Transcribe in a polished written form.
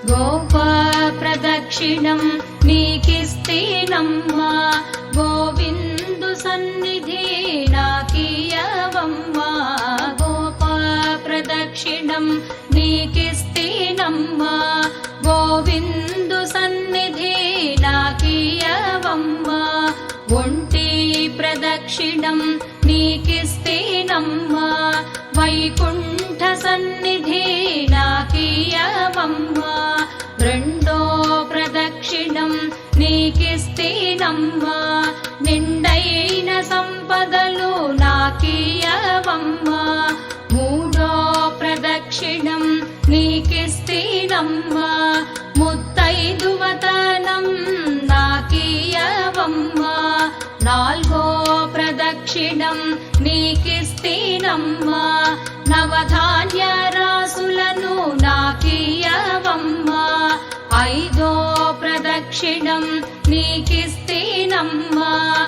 గోపా ప్రదక్షిణం నీకిస్తేనమ్మా గోవిందు సన్నిధి నాకియవమ్మా గోపా ప్రదక్షిణం నీకిస్తేనమ్మా గోవిందు సన్నిధి నాకియవమ్మా ఒంటి ప్రదక్షిణం నీకిస్తేనమ్మా వైకుంఠ సన్నిధి నాకియవమ్మా రెండో ప్రదక్షిణం నీకిస్తేనమ్మా నిండైన సంపదలు నాకియవమ్మా మూడో ప్రదక్షిణం నీకిస్తేనమ్మా ముత్తైదువతనం నాకియవమ్మా నాల్గో ప్రదక్షిణం నీకిస్తేనమ్మా నవధాన్య రాసులను నాకియవమ్మా ఐదో ప్రదక్షిణం నీకిస్తేనమ్మా